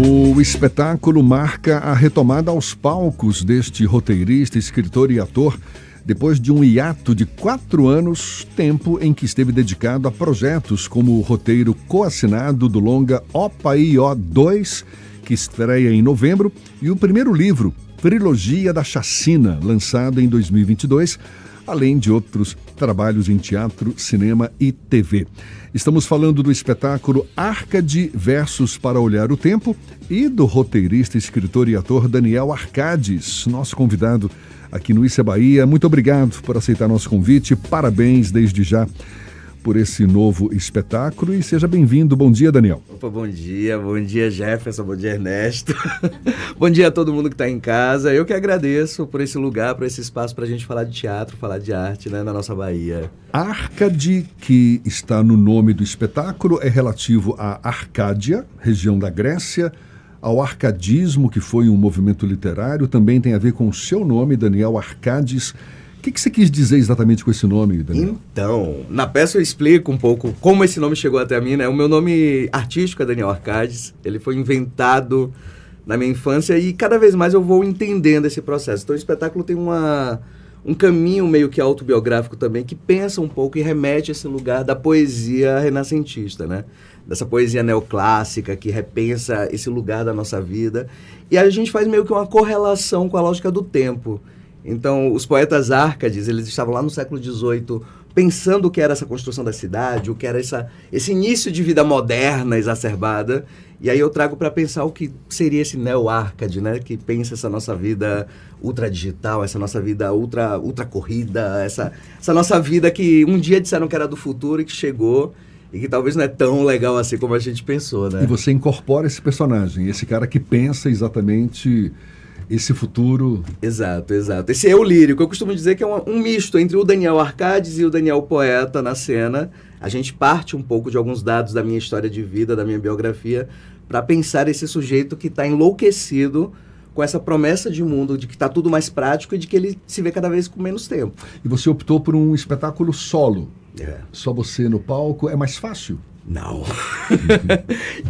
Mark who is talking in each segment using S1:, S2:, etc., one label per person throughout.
S1: O espetáculo marca a retomada aos palcos deste roteirista, escritor e ator, depois de um hiato de 4 anos, tempo em que esteve dedicado a projetos como o roteiro coassinado do longa Opaió 2, que estreia em novembro, e o primeiro livro, Trilogia da Chacina, lançado em 2022, além de outros trabalhos em teatro, cinema e TV. Estamos falando do espetáculo Arcade Versos para Olhar o Tempo e do roteirista, escritor e ator Daniel Arcades, nosso convidado aqui no Isso é Bahia. Muito obrigado por aceitar nosso convite. Parabéns desde já por esse novo espetáculo e seja bem-vindo. Bom dia, Daniel.
S2: Opa, bom dia Jefferson, bom dia Ernesto, bom dia a todo mundo que está em casa. Eu que agradeço por esse lugar, por esse espaço para a gente falar de teatro, falar de arte, né, na nossa Bahia.
S1: Arcade, que está no nome do espetáculo, é relativo à Arcádia, região da Grécia, ao arcadismo, que foi um movimento literário, também tem a ver com o seu nome, Daniel Arcades. O que você quis dizer exatamente com esse nome, Daniel?
S2: Então, na peça eu explico um pouco como esse nome chegou até mim, né? O meu nome artístico é Daniel Arcades, ele foi inventado na minha infância e cada vez mais eu vou entendendo esse processo. Então o espetáculo tem um caminho meio que autobiográfico também, que pensa um pouco e remete a esse lugar da poesia renascentista, né? Dessa poesia neoclássica que repensa esse lugar da nossa vida. E aí a gente faz meio que uma correlação com a lógica do tempo. Então, os poetas Árcades, eles estavam lá no século XVIII pensando o que era essa construção da cidade, o que era esse início de vida moderna, exacerbada. E aí eu trago para pensar o que seria esse neo-Árcade, né? Que pensa essa nossa vida ultra-digital, essa nossa vida ultra-corrida, essa nossa vida que um dia disseram que era do futuro e que chegou e que talvez não é tão legal assim como a gente pensou, né?
S1: E você incorpora esse personagem, esse cara que pensa exatamente esse futuro.
S2: Exato. Esse eu lírico, eu costumo dizer que é um misto entre o Daniel Arcades e o Daniel poeta na cena. A gente parte um pouco de alguns dados da minha história de vida, da minha biografia, para pensar esse sujeito que está enlouquecido com essa promessa de mundo, de que está tudo mais prático e de que ele se vê cada vez com menos tempo.
S1: E você optou por um espetáculo solo.
S2: É.
S1: Só você no palco, é mais fácil?
S2: Não.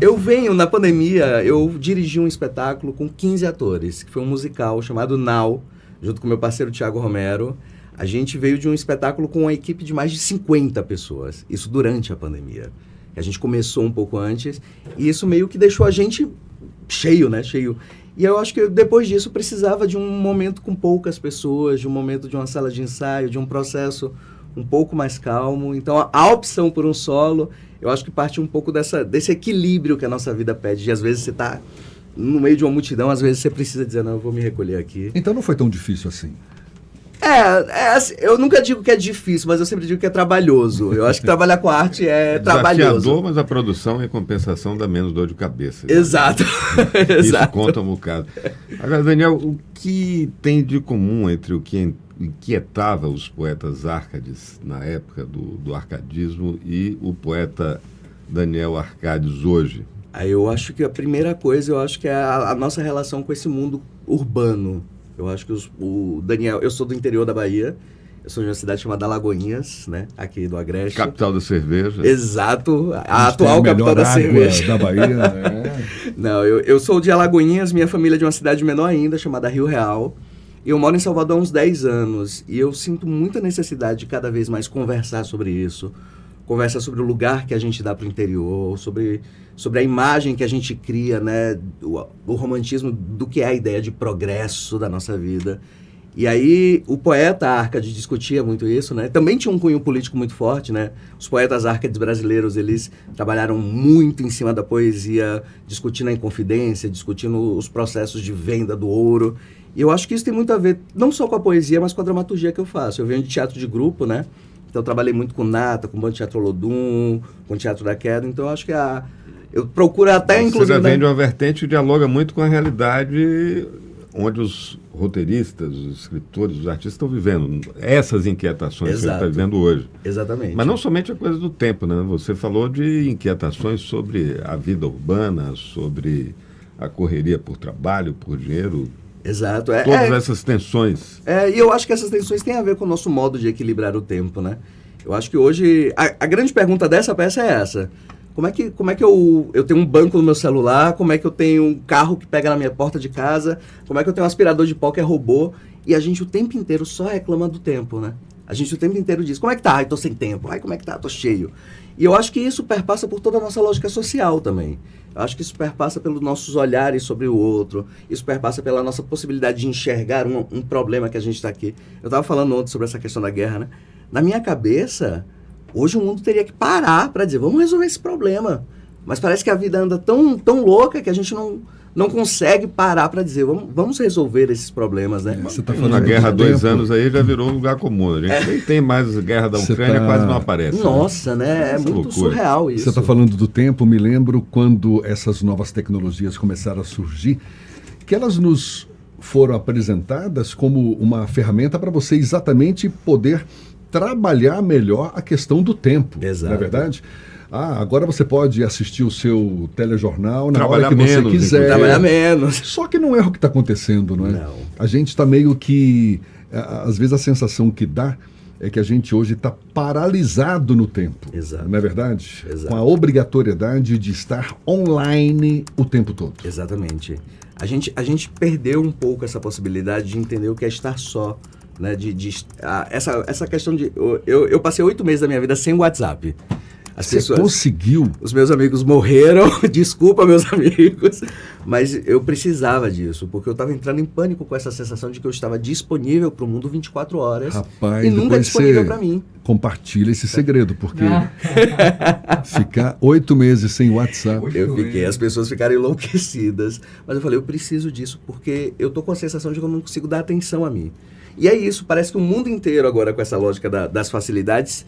S2: Eu venho, na pandemia, eu dirigi um espetáculo com 15 atores, que foi um musical chamado Now, junto com meu parceiro Thiago Romero. A gente veio de um espetáculo com uma equipe de mais de 50 pessoas, isso durante a pandemia. A gente começou um pouco antes, e isso meio que deixou a gente cheio, né? Cheio. E eu acho que depois disso precisava de um momento com poucas pessoas, de um momento de uma sala de ensaio, de um processo um pouco mais calmo. Então a opção por um solo, eu acho que parte um pouco desse equilíbrio que a nossa vida pede. De às vezes você está no meio de uma multidão, às vezes você precisa dizer, não, eu vou me recolher aqui.
S1: Então não foi tão difícil assim?
S2: Assim, eu nunca digo que é difícil, mas eu sempre digo que é trabalhoso. Eu acho que trabalhar com arte é trabalhoso.
S3: Desafiador, mas a produção e a compensação dá menos dor de cabeça.
S2: Exato.
S3: Isso conta um bocado. Agora, Daniel, o que tem de comum entre o que inquietava os poetas Árcades na época do arcadismo e o poeta Daniel Arcades hoje?
S2: Aí eu acho que a primeira coisa, é a nossa relação com esse mundo urbano. Eu acho que o Daniel, eu sou do interior da Bahia, eu sou de uma cidade chamada Alagoinhas, né, aqui do Agreste.
S3: Capital da cerveja.
S2: Exato, a atual capital da cerveja.
S1: Da Bahia, né?
S2: Não, eu sou de Alagoinhas, minha família é de uma cidade menor ainda, chamada Rio Real. Eu moro em Salvador há uns 10 anos e eu sinto muita necessidade de cada vez mais conversar sobre isso. Conversar sobre o lugar que a gente dá para o interior, sobre a imagem que a gente cria, né? O romantismo do que é a ideia de progresso da nossa vida. E aí o poeta Árcades discutia muito isso, né? Também tinha um cunho político muito forte, né? Os poetas Árcades brasileiros, eles trabalharam muito em cima da poesia, discutindo a Inconfidência, discutindo os processos de venda do ouro. E eu acho que isso tem muito a ver, não só com a poesia, mas com a dramaturgia que eu faço. Eu venho de teatro de grupo, né? Então eu trabalhei muito com Nata, com o Bando Teatro Olodum, com o Teatro da Queda. Então eu acho que eu procuro até, inclusive...
S3: Você já vem de uma vertente que dialoga muito com a realidade onde os roteiristas, os escritores, os artistas estão vivendo. Essas inquietações que você está vivendo hoje.
S2: Exatamente.
S3: Mas não somente a coisa do tempo, né? Você falou de inquietações sobre a vida urbana, sobre a correria por trabalho, por dinheiro.
S2: Exato.
S3: Todas essas tensões.
S2: E eu acho que essas tensões têm a ver com o nosso modo de equilibrar o tempo, né? Eu acho que hoje... A grande pergunta dessa peça é essa. Como é que eu tenho um banco no meu celular? Como é que eu tenho um carro que pega na minha porta de casa? Como é que eu tenho um aspirador de pó que é robô? E a gente o tempo inteiro só reclama do tempo, né? A gente o tempo inteiro diz, como é que tá? Ai, tô sem tempo. Ai, como é que tá? Tô cheio. E eu acho que isso perpassa por toda a nossa lógica social também. Eu acho que isso perpassa pelos nossos olhares sobre o outro. Isso perpassa pela nossa possibilidade de enxergar um problema que a gente está aqui. Eu estava falando ontem sobre essa questão da guerra, né? Na minha cabeça, hoje o mundo teria que parar para dizer, vamos resolver esse problema. Mas parece que a vida anda tão louca que a gente não consegue parar para dizer, vamos resolver esses problemas, né?
S1: Você tá falando
S3: na guerra há 2
S1: tempo.
S3: anos aí já virou um lugar comum. A gente nem tem mais guerra da Ucrânia, quase não aparece.
S2: Nossa, né? É muito
S3: loucura.
S2: surreal isso.
S1: Você está falando do tempo, me lembro quando essas novas tecnologias começaram a surgir, que elas nos foram apresentadas como uma ferramenta para você exatamente poder trabalhar melhor a questão do tempo.
S2: Exato.
S1: Não é verdade? Agora você pode assistir o seu telejornal na
S3: Trabalhar
S1: hora que você
S3: menos,
S1: quiser.
S2: Trabalhar menos.
S1: Só que não é o que está acontecendo, não é?
S2: Não.
S1: A gente está meio que... Às vezes a sensação que dá é que a gente hoje está paralisado no tempo.
S2: Exato.
S1: Não é verdade?
S2: Exato.
S1: Com a obrigatoriedade de estar online o tempo todo.
S2: Exatamente. A gente perdeu um pouco essa possibilidade de entender o que é estar só. Né? Essa questão de... Eu passei 8 meses da minha vida sem WhatsApp.
S1: Você conseguiu?
S2: Os meus amigos morreram, desculpa meus amigos, mas eu precisava disso, porque eu estava entrando em pânico com essa sensação de que eu estava disponível para o mundo 24 horas.
S1: Rapaz,
S2: e nunca disponível para mim.
S1: Compartilha esse segredo, porque ficar 8 meses sem WhatsApp...
S2: As pessoas ficaram enlouquecidas, mas eu falei, eu preciso disso, porque eu tô com a sensação de que eu não consigo dar atenção a mim. E é isso, parece que o mundo inteiro agora, com essa lógica das facilidades,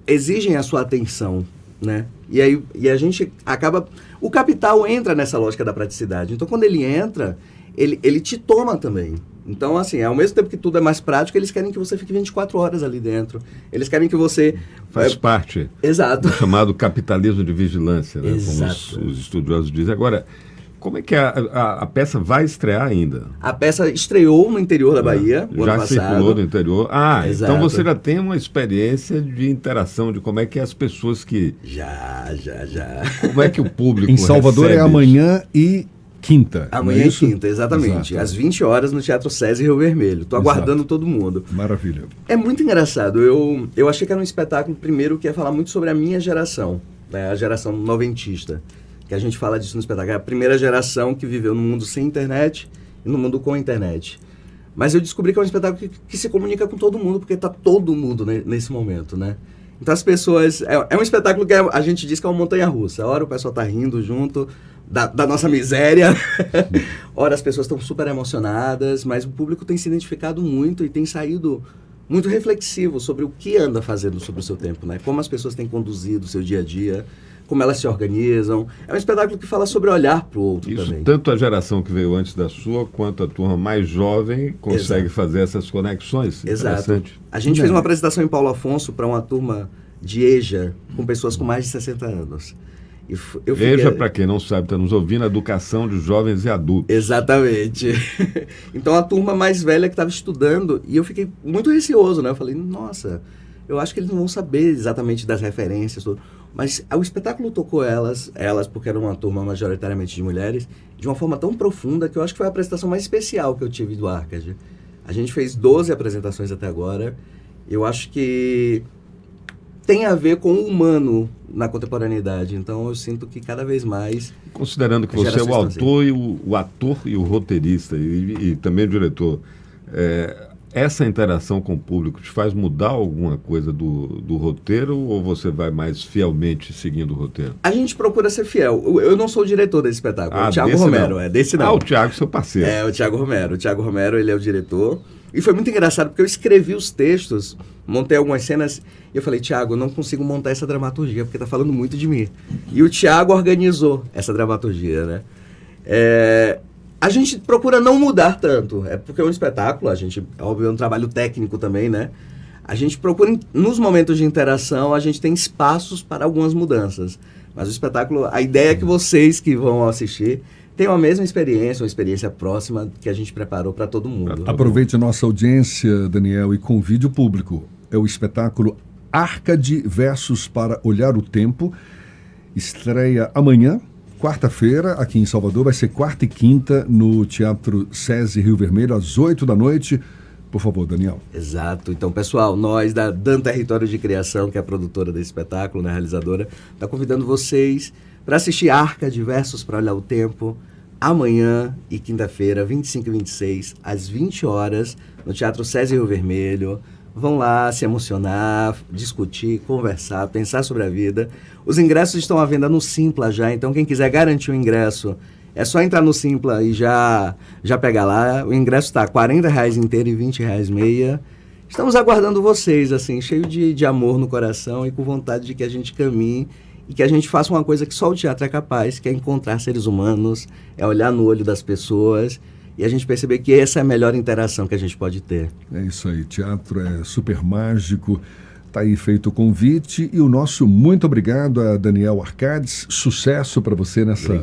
S2: exigem a sua atenção, né? E a gente acaba... O capital entra nessa lógica da praticidade. Então, quando ele entra, ele te toma também. Então, assim, ao mesmo tempo que tudo é mais prático, eles querem que você fique 24 horas ali dentro. Eles querem que você...
S3: Faz parte.
S2: Exato.
S3: Do chamado capitalismo de vigilância, né?
S2: Exato.
S3: Como os estudiosos dizem. Agora, como é que a peça vai estrear ainda?
S2: A peça estreou no interior da Bahia, o ano
S3: Já
S2: passado.
S3: circulou no interior.
S2: Exato.
S3: Então você já tem uma experiência de interação, de como é que as pessoas que...
S2: Já.
S3: Como é que o público
S1: Em Salvador
S3: recebe
S1: é amanhã e quinta.
S2: Amanhã
S1: não
S2: é
S1: isso?
S2: quinta, exatamente.
S1: Exato.
S2: Às 20 horas no Teatro César Rio Vermelho. Tô aguardando todo mundo.
S1: Maravilha.
S2: É muito engraçado. Eu achei que era um espetáculo, primeiro, que ia falar muito sobre a minha geração, né? A geração noventista. Que a gente fala disso no espetáculo. É a primeira geração que viveu no mundo sem internet e no mundo com internet. Mas eu descobri que é um espetáculo que se comunica com todo mundo, porque está todo mundo nesse momento, né? Então as pessoas... É um espetáculo que a gente diz que é uma montanha-russa. A hora o pessoal está rindo junto da nossa miséria. Ora as pessoas estão super emocionadas, mas o público tem se identificado muito e tem saído muito reflexivo sobre o que anda fazendo sobre o seu tempo, né? Como as pessoas têm conduzido o seu dia a dia, como elas se organizam. É um espetáculo que fala sobre olhar para o outro
S3: Isso,
S2: também.
S3: tanto a geração que veio antes da sua, quanto a turma mais jovem consegue fazer essas conexões.
S2: Exato. A gente fez uma apresentação em Paulo Afonso para uma turma de EJA, com pessoas com mais de 60 anos.
S3: EJA, para quem não sabe, está nos ouvindo, Educação de Jovens e Adultos.
S2: Exatamente. Então, a turma mais velha que estava estudando, e eu fiquei muito receoso, né? Eu falei, nossa, eu acho que eles não vão saber exatamente das referências, tudo. Mas o espetáculo tocou elas, porque era uma turma majoritariamente de mulheres, de uma forma tão profunda que eu acho que foi a apresentação mais especial que eu tive do Arcade. A gente fez 12 apresentações até agora. Eu acho que tem a ver com o humano na contemporaneidade. Então eu sinto que cada vez mais...
S3: Considerando que você é o autor, e o ator e o roteirista e também o diretor, essa interação com o público te faz mudar alguma coisa do roteiro, ou você vai mais fielmente seguindo o roteiro?
S2: A gente procura ser fiel. Eu não sou o diretor desse espetáculo, é o Thiago Romero.
S3: Não.
S2: Desse não.
S3: O Thiago, seu parceiro.
S2: É, o Thiago Romero. O Thiago Romero, ele é o diretor. E foi muito engraçado, porque eu escrevi os textos, montei algumas cenas, e eu falei, Thiago, eu não consigo montar essa dramaturgia, porque tá falando muito de mim. E o Thiago organizou essa dramaturgia, né? A gente procura não mudar tanto, porque é um espetáculo, a gente, óbvio, é um trabalho técnico também, né? A gente procura, nos momentos de interação, a gente tem espaços para algumas mudanças. Mas o espetáculo, a ideia é que vocês que vão assistir tenham a mesma experiência, uma experiência próxima que a gente preparou para todo mundo.
S1: Aproveite a nossa audiência, Daniel, e convide o público. É o espetáculo Arcade Versus para Olhar o Tempo, Estreia amanhã, quarta-feira, aqui em Salvador. Vai ser quarta e quinta no Teatro SESI Rio Vermelho, às 8 da noite. Por favor, Daniel.
S2: Exato. Então, pessoal, nós da Dan Território de Criação, que é a produtora desse espetáculo, né, realizadora, está convidando vocês para assistir Arca de Versos para Olhar o Tempo, amanhã e quinta-feira, 25 e 26, às 20 horas, no Teatro SESI Rio Vermelho. Vão lá se emocionar, discutir, conversar, pensar sobre a vida. Os ingressos estão à venda no Simpla já, então quem quiser garantir o ingresso, é só entrar no Simpla e já pegar lá. O ingresso está R$ 40 inteiro e R$ 20 meia. Estamos aguardando vocês, assim, cheio de amor no coração e com vontade de que a gente caminhe e que a gente faça uma coisa que só o teatro é capaz, que é encontrar seres humanos, é olhar no olho das pessoas e a gente perceber que essa é a melhor interação que a gente pode ter.
S1: É isso aí, teatro é super mágico. Está aí feito o convite e o nosso muito obrigado a Daniel Arcades. Sucesso para você nessa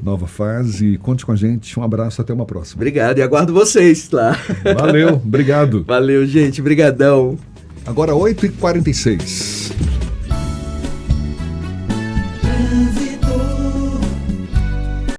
S1: nova fase. Conte com a gente. Um abraço, até uma próxima.
S2: Obrigado e aguardo vocês lá.
S1: Valeu, obrigado.
S2: Valeu, gente. Brigadão.
S1: Agora 8h46.